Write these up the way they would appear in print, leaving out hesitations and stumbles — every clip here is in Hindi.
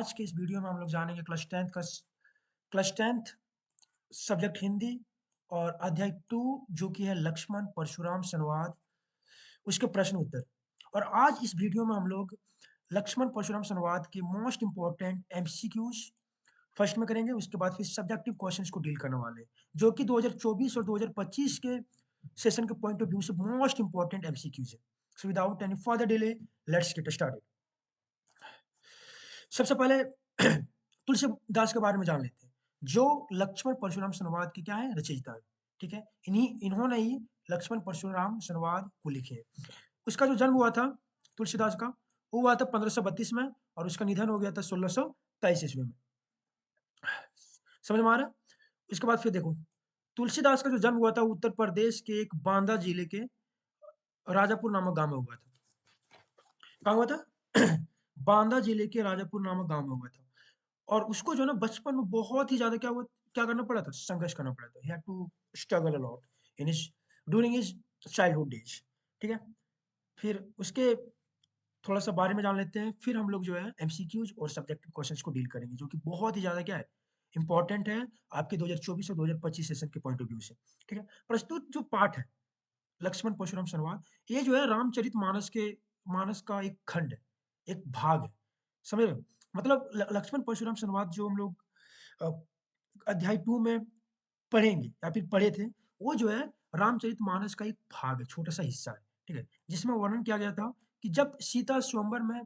आज के इस वीडियो में हम लोग जानेंगे क्लास 10th सब्जेक्ट हिंदी और अध्याय 2 जो कि है लक्ष्मण परशुराम संवाद, उसके प्रश्न उत्तर। और आज इस वीडियो में हम लोग लक्ष्मण परशुराम संवाद के मोस्ट इंपॉर्टेंट एमसीक्यूज फर्स्ट में करेंगे, उसके बाद फिर सब्जेक्टिव क्वेश्चंस को डील करने वाले हैं, जो कि 2024 और 2025 के सेशन के पॉइंट ऑफ व्यू से मोस्ट इंपॉर्टेंट एमसीक्यूज है। So without any further delay, let's get started. सबसे पहले तुलसीदास के बारे में जान लेते हैं, जो लक्ष्मण परशुराम संवाद के क्या है, रचयिता है। ठीक है, इन्होंने ही लक्ष्मण परशुराम संवाद को लिखे हैं। उसका जो जन्म हुआ था तुलसीदास का, वो हुआ था 1532 में, और उसका निधन हो गया था 1623 ईस्वी में। समझ में आ रहा है? इसके बाद फिर देखो, तुलसीदास का जो जन्म हुआ था उत्तर प्रदेश के एक बांदा जिले के राजापुर नामक गांव में हुआ था। कहाँ हुआ था? बांदा जिले के राजापुर नामक गांव में हुआ था। और उसको जो है ना बचपन में बहुत ही ज़्यादा क्या करना पड़ा था? संघर्ष करना पड़ा था। He had to struggle a lot in his during his childhood days. ठीक है? फिर उसके थोड़ा-सा बारे में जान लेते हैं, फिर हम लोग जो है एमसीक्यूज़ और सब्जेक्टिव क्वेश्चंस को डील करेंगे, जो कि बहुत ही ज़्यादा क्या है? इम्पोर्टेंट है आपके 2024 और 2025 सेशन के पॉइंट ऑफ व्यू से। ठीक है? प्रस्तुत जो पाठ है, लक्ष्मण परशुराम संवाद, ये जो है रामचरितमानस का एक खंड है, एक भाग है। समझ रहे हो? मतलब लक्ष्मण परशुराम संवाद जो हम लोग अ, अध्याय 2 में पढ़ेंगे या फिर पढ़े थे, वो जो है रामचरितमानस का एक भाग है, छोटा-सा हिस्सा है। ठीक है? जिसमें वर्णन किया गया था कि जब सीता स्वयंवर में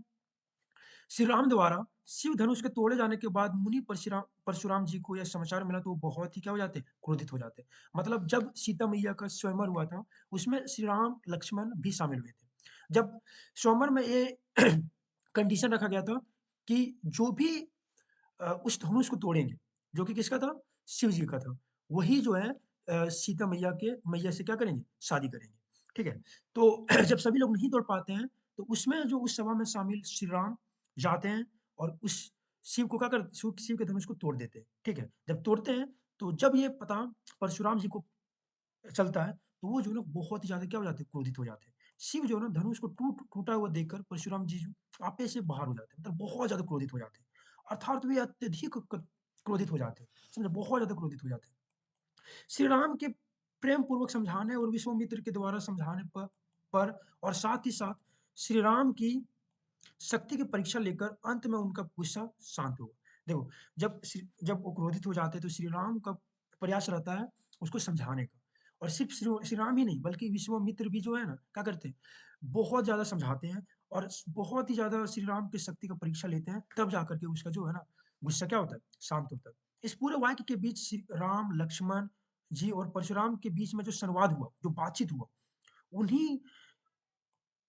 श्री राम द्वारा शिव धनुष के तोड़े जाने के बाद मुनि परशुराम जी को यह समाचार मिला, तो वो बहुत ही क्या हो जाते? क्रोधित हो जाते। मतलब जब सीता मैया का स्वयंवर हुआ था, उसमें श्री राम, लक्ष्मण भी शामिल हुए थे। जब स्वयंवर में ये कंडीशन रखा गया था कि जो भी उस धनुष को तोड़ेंगे, जो कि किसका था? शिव जी का था। वही जो है सीता मैया से क्या करेंगे? शादी करेंगे। ठीक है? तो जब सभी लोग नहीं तोड़ पाते हैं, तो उसमें जो उस सभा में शामिल श्री राम जाते हैं और उस शिव के धनुष को तोड़ देते हैं। ठीक है? जब तोड़ते हैं, तो जब ये पता परशुराम जी को चलता है, तो वो जो है ना बहुत ही ज़्यादा क्या हो जाते हैं? क्रोधित हो जाते हैं। शिव जो है ना धनुष को टूटा हुआ देखकर परशुराम जी जो आपे से बाहर हो जाते हैं, मतलब बहुत ज़्यादा क्रोधित हो जाते हैं। अर्थात वे अत्यधिक क्रोधित हो जाते हैं, समझे? बहुत ज़्यादा क्रोधित हो जाते हैं। श्री राम के प्रेम पूर्वक समझाने और विश्वामित्र के द्वारा समझाने पर और साथ ही साथ श्री राम की शक्ति की परीक्षा लेकर अंत में उनका गुस्सा शांत हुआ। देखो, जब वो क्रोधित हो जाते हैं, तो श्री राम का प्रयास रहता है उसको समझाने का। और सिर्फ श्री राम ही नहीं, बल्कि विश्वामित्र भी जो है ना, क्या करते हैं? बहुत ज़्यादा समझाते हैं और बहुत ही ज़्यादा श्री राम की शक्ति का परीक्षा लेते हैं, तब जाकर के उसका जो है ना, गुस्सा क्या होता है? शांत होता है। इस पूरे वाक्य के बीच श्री राम, लक्ष्मण जी और परशुराम के बीच में जो संवाद हुआ, जो बातचीत हुआ, उन्हीं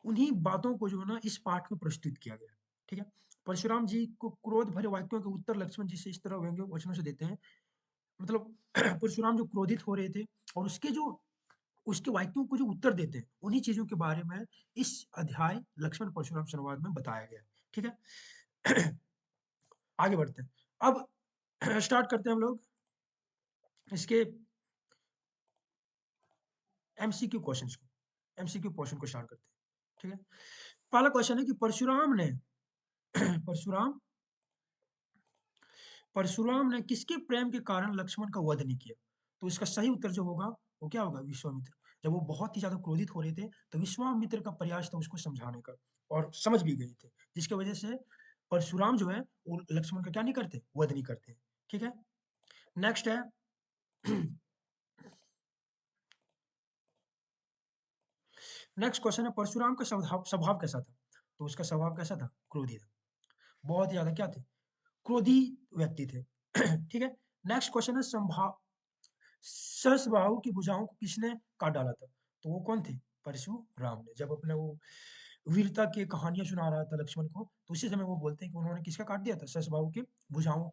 उन्हीं बातों को जो है ना इस पाठ में प्रस्तुत किया गया है। ठीक है? परशुराम जी को क्रोध भरे वाक्यों के उत्तर लक्ष्मण जी से इस तरह व्यंग्य वचनों से देते हैं। मतलब परशुराम जो क्रोधित हो रहे थे और उसके वाक्यों को जो उत्तर देते हैं, उन्हीं चीज़ों के बारे में इस अध्याय लक्ष्मण परशुराम संवाद में बताया गया है। ठीक है? आगे बढ़ते हैं। अब स्टार्ट करते हैं हम लोग इसके एमसीक्यू क्वेश्चंस को। एमसीक्यू पोर्शन को स्टार्ट करते हैं। ठीक है? पहला क्वेश्चन है कि परशुराम परशुराम ने किसके प्रेम के कारण लक्ष्मण का वध नहीं किया? तो इसका सही उत्तर जो होगा, वो क्या होगा? विश्वामित्र। जब वो बहुत ही ज़्यादा क्रोधित हो रहे थे, तो विश्वामित्र का प्रयास था उसको समझाने का, और समझ भी गए थे, जिसकी वजह से परशुराम जो है, वो लक्ष्मण का क्या नहीं करते? वध नहीं करते। ठीक है? नेक्स्ट है नेक्स्ट क्वेश्चन है, परशुराम का स्वभाव स्वभाव कैसा था? तो उसका स्वभाव कैसा था? क्रोधी था। बहुत ही ज़्यादा क्या थे? क्रोधी व्यक्ति थे। ठीक है? नेक्स्ट क्वेश्चन है, सहस्त्रबाहु की भुजाओं को किसने काट डाला था? तो वो कौन थे? परशुराम ने। जब अपने वो वीरता की कहानियाँ सुना रहा था लक्ष्मण को, तो उसी समय वो बोलते हैं कि उन्होंने किसका काट दिया था? सहस्त्रबाहु की भुजाओं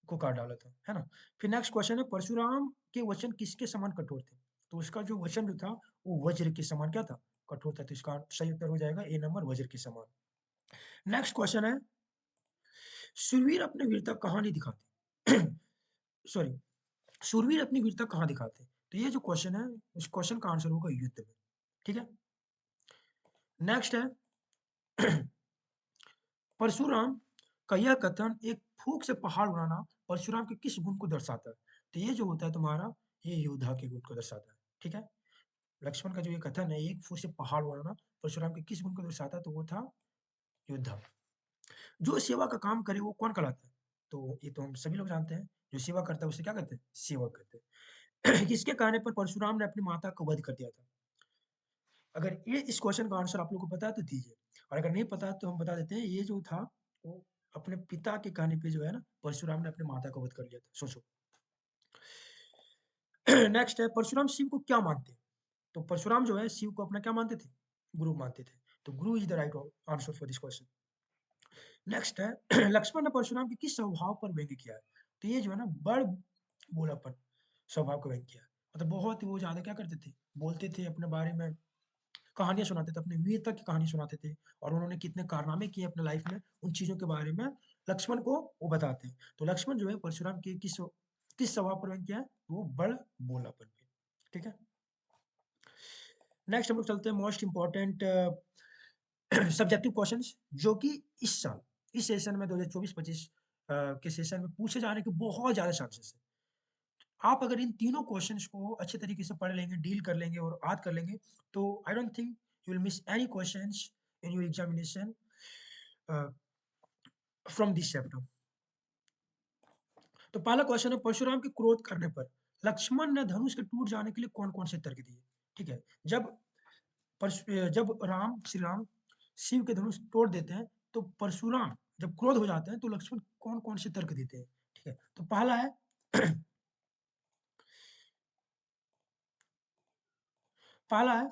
को काट डाला था, है ना? फिर नेक्स्ट क्वेश्चन है, परशुराम के वचन किसके समान कठोर थे? तो उसका जो वचन जो था, वो वज्र के समान क्या था? कठोर था। तो इसका सही उत्तर हो जाएगा ए नंबर, वज्र के समान। नेक्स्ट क्वेश्चन है, शूरवीर अपनी वीरता कहाँ नहीं दिखाते? सॉरी, शूरवीर अपनी वीरता कहाँ दिखाते हैं? तो ये जो क्वेश्चन है, उस क्वेश्चन का आंसर होगा युद्ध में। ठीक है? नेक्स्ट है, परशुराम का यह कथन एक फूंक से पहाड़ उड़ाना परशुराम के किस गुण को दर्शाता है? तो ये जो होता है तुम्हारा, ये योद्धा के गुण को दर्शाता है, ठीक है? लक्ष्मण का जो ये कथन है, एक फूंक से पहाड़ उड़ाना परशुराम के किस गुण को दर्शाता है? तो वो था योद्धा। जो सेवा का काम करे वो कौन कहलाता है? तो ये तो हम सभी लोग जानते हैं, जो सेवा करता है उसे क्या कहते हैं? सेवक कहते हैं। किसके कहने पर परशुराम ने अपनी माता का वध कर दिया था? अगर ये इस क्वेश्चन का आंसर आप लोगों को पता है तो दीजिए, और अगर नहीं पता है तो हम बता देते हैं, ये जो था वो अपने पिता के कहने पे जो है ना, परशुराम ने अपनी माता का वध कर लिया था। सोचो। नेक्स्ट है, परशुराम शिव को क्या मानते हैं? तो परशुराम जो है शिव को अपना क्या मानते थे? गुरु मानते थे। तो गुरु is the right answer for this question. Next है, लक्ष्मण ने परशुराम के किस स्वभाव पर व्यंग्य किया है? तो ये जो है ना, बड़ बोलापन स्वभाव का व्यंग्य किया है। मतलब बहुत ही वो ज्यादा क्या करते थे, बोलते थे अपने बारे में, कहानियां सुनाते थे, अपनी वीरता की कहानी सुनाते थे, और उन्होंने कितने कारनामे किए अपने लाइफ में, उन चीजों के बारे में लक्ष्मण को वो बताते हैं। तो लक्ष्मण जो है परशुराम के किस स्वभाव पर व्यंग्य किया है? वो बड़ बोलापन पे। ठीक है। नेक्स्ट हम लोग चलते हैं मोस्ट इंपॉर्टेंट सब्जेक्टिव क्वेश्चंस, जो कि इस साल इस सेशन में 2024-25 के सेशन में पूछे जाने के बहुत ज्यादा चांसेस है। आप अगर इन तीनों क्वेश्चंस को अच्छे तरीके से पढ़ लेंगे, डील कर लेंगे और याद कर लेंगे, तो I don't think you will miss any questions in your examination from this chapter. तो पहला क्वेश्चन है, परशुराम के क्रोध करने पर लक्ष्मण ने धनुष के टूट जाने के लिए कौन कौन से तर्क दिए? ठीक है। जब श्री राम शिव के धनुष तोड़ देते हैं, तो परशुराम जब क्रोध हो जाते हैं तो लक्ष्मण कौन कौन से तर्क देते हैं? ठीक है। तो पहला है पहला है,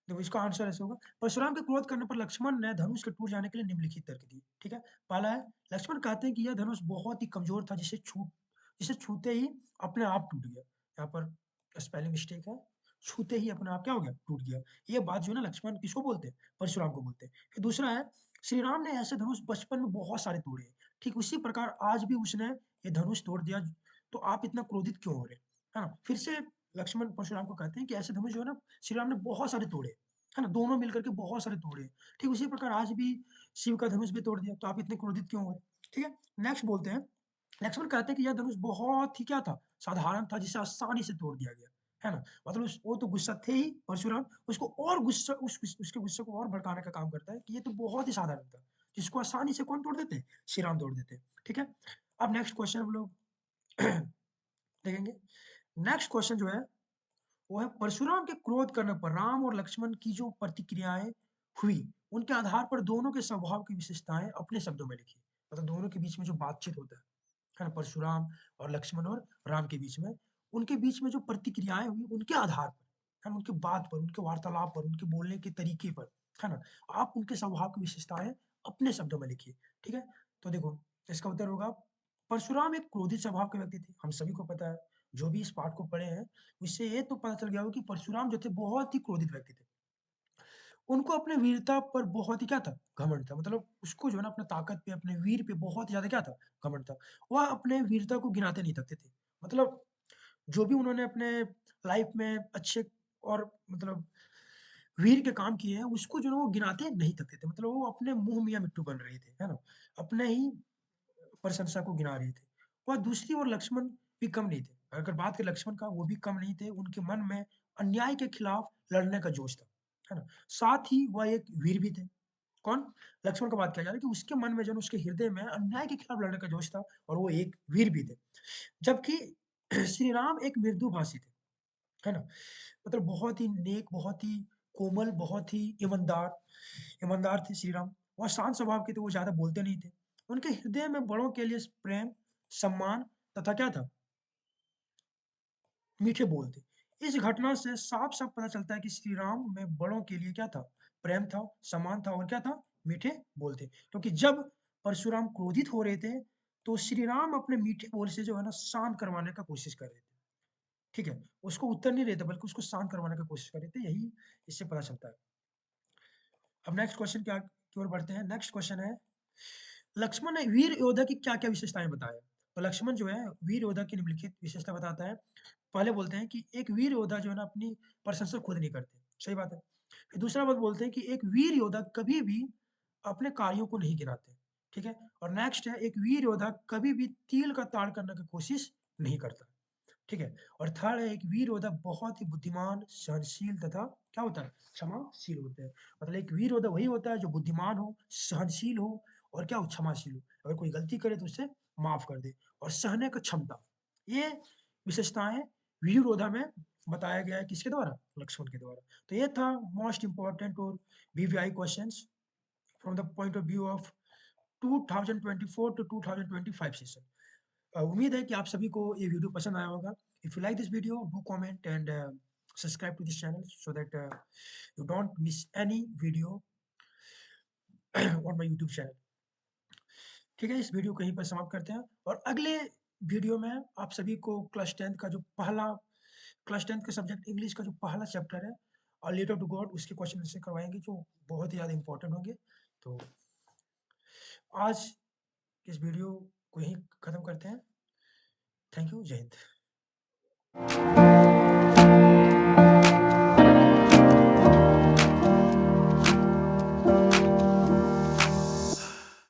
देखो इसका आंसर ऐसे होगा, परशुराम के क्रोध करने पर लक्ष्मण ने धनुष के टूट जाने के लिए निम्नलिखित तर्क दिए। ठीक है। पहला है, लक्ष्मण कहते हैं कि यह धनुष बहुत ही कमजोर था, जिसे छूते ही अपने आप टूट गया। यहाँ पर स्पेलिंग मिस्टेक है, छूते ही अपने आप क्या हो गया? टूट गया। ये बात जो है ना, लक्ष्मण किसको बोलते हैं? परशुराम को बोलते हैं। फिर दूसरा है, श्री राम ने ऐसे धनुष बचपन में बहुत सारे तोड़े हैं, ठीक उसी प्रकार आज भी उसने ये धनुष तोड़ दिया, तो आप इतना क्रोधित क्यों हो रहे हैं? है ना? फिर से लक्ष्मण परशुराम को कहते हैं कि ऐसे धनुष जो है ना, श्री राम ने बहुत सारे तोड़े, है ना? दोनों मिलकर के बहुत सारे तोड़े। ठीक उसी प्रकार आज भी शिव का धनुष भी तोड़ दिया, तो आप इतने क्रोधित क्यों हो रहे? ठीक है। नेक्स्ट बोलते हैं, लक्ष्मण कहते हैं कि यह धनुष बहुत ही क्या था? साधारण था, जिसे आसानी से तोड़ दिया गया, है ना? मतलब वो तो गुस्सा थे ही परशुराम, उसको और गुस्सा उसके गुस्से को और भड़काने का काम करता है कि ये तो बहुत ही साधारण था, जिसको आसानी से कौन तोड़ देते हैं? श्री राम तोड़ देते हैं। ठीक है। अब नेक्स्ट क्वेश्चन हम लोग देखेंगे। नेक्स्ट क्वेश्चन जो है वो है, परशुराम के क्रोध करने पर राम और लक्ष्मण की जो प्रतिक्रियाएं हुई, उनके आधार पर दोनों के स्वभाव की विशेषताएं अपने शब्दों में लिखी। मतलब दोनों के बीच में जो बातचीत होता है ना, परशुराम और लक्ष्मण और राम के बीच में, उनके बीच में जो प्रतिक्रियाएं हुई, उनके आधार पर, है ना, उनके बात पर, उनके वार्तालाप पर, उनके बोलने के तरीके पर, है ना, आप उनके स्वभाव की विशेषताएं अपने शब्दों में लिखिए। ठीक है। तो देखो, इसका उत्तर होगा, परशुराम एक क्रोधित स्वभाव के व्यक्ति थे, हम सभी को पता है, जो भी इस पाठ को पढ़े हैं, उससे ये तो पता चल गया होगा कि परशुराम जो थे बहुत ही क्रोधित व्यक्ति थे। उनको अपने वीरता पर बहुत ही क्या था? घमंड था। मतलब उसको जो है ना, अपने ताकत पे, अपने वीर पे बहुत ही ज़्यादा क्या था? घमंड था। वह अपने वीरता को गिनाते नहीं थकते थे। मतलब जो भी उन्होंने अपने लाइफ में अच्छे और मतलब वीर के काम किए हैं, उसको जो है वो गिनाते नहीं थकते थे। मतलब वो अपने मुँह मियाँ मिट्ठू बन रहे थे, है ना? अपने ही प्रशंसा को गिना रहे थे। और दूसरी ओर लक्ष्मण भी कम नहीं थे। अगर बात करें लक्ष्मण का, वो भी कम नहीं थे। उनके मन में अन्याय के खिलाफ लड़ने का जोश था, है ना? साथ ही वह एक वीर भी थे। कौन? लक्ष्मण का बात किया जा रहा है कि उसके मन में जो है, उसके हृदय में अन्याय के खिलाफ लड़ने का जोश था, और वो एक वीर भी थे। जबकि श्री राम एक मृदुभाषी थे, है ना? मतलब बहुत ही नेक, बहुत ही कोमल, बहुत ही ईमानदार ईमानदार थे श्री राम। वह शांत स्वभाव के थे, वो ज़्यादा बोलते नहीं थे। उनके हृदय में बड़ों के लिए प्रेम, सम्मान तथा क्या था? मीठे बोल थे। इस घटना से साफ-साफ पता चलता है कि श्री राम में बड़ों के लिए क्या था? प्रेम था, सम्मान था और क्या था? मीठे बोल थे। क्योंकि जब परशुराम क्रोधित हो रहे थे, तो श्री राम अपने मीठे बोल से जो है ना, शांत करवाने का कोशिश कर रहे थे। ठीक है? उसको उत्तर नहीं रहे थे, बल्कि उसको शांत करवाने का कोशिश कर रहे थे। यही इससे पता चलता है। अब नेक्स्ट क्वेश्चन की ओर बढ़ते हैं। नेक्स्ट क्वेश्चन है, लक्ष्मण ने वीर योद्धा की क्या-क्या विशेषताएँ बताया? तो लक्ष्मण जो है वीर योद्धा की निम्नलिखित विशेषता बताता है। पहले बोलते हैं कि एक वीर योद्धा जो है ना, अपनी प्रशंसा खुद नहीं करते, सही बात है। फिर दूसरा बात बोलते हैं कि एक वीर योद्धा कभी भी अपने कार्यों को नहीं गिनाते, ठीक है? और नेक्स्ट है एक वीर योद्धा कभी भी तिल का ताड़ करने की कोशिश नहीं करता, ठीक है? और थर्ड है एक वीर योद्धा बहुत ही बुद्धिमान, सहनशील तथा क्या होता है? क्षमाशील होता है। मतलब एक वीर योद्धा वही होता है जो बुद्धिमान हो, सहनशील हो और क्या हो? क्षमाशील हो। अगर कोई गलती करे तो उसे माफ़ कर दे और सहने की क्षमता। ये विशेषताएँ वीर योद्धा में बताया गया है किसके द्वारा? लक्ष्मण के द्वारा। तो ये था मोस्ट इम्पोर्टेंट और VVI questions from the point of view of 2024 to 2025 session. उम्मीद है कि आप सभी को ये वीडियो पसंद आया होगा। If you like this video do comment and subscribe to this channel so that you don't miss any video on my YouTube channel. ठीक है, इस वीडियो को यहीं पर समाप्त करते हैं और अगले वीडियो में आप सभी को क्लास 10 का सब्जेक्ट इंग्लिश का जो पहला चैप्टर है और लेटर टू गॉड उसके क्वेश्चन आंसर करवाएंगे जो बहुत ही ज़्यादा इंपॉर्टेंट होंगे। तो आज इस वीडियो को यहीं खत्म करते हैं। थैंक यू, जय हिंद।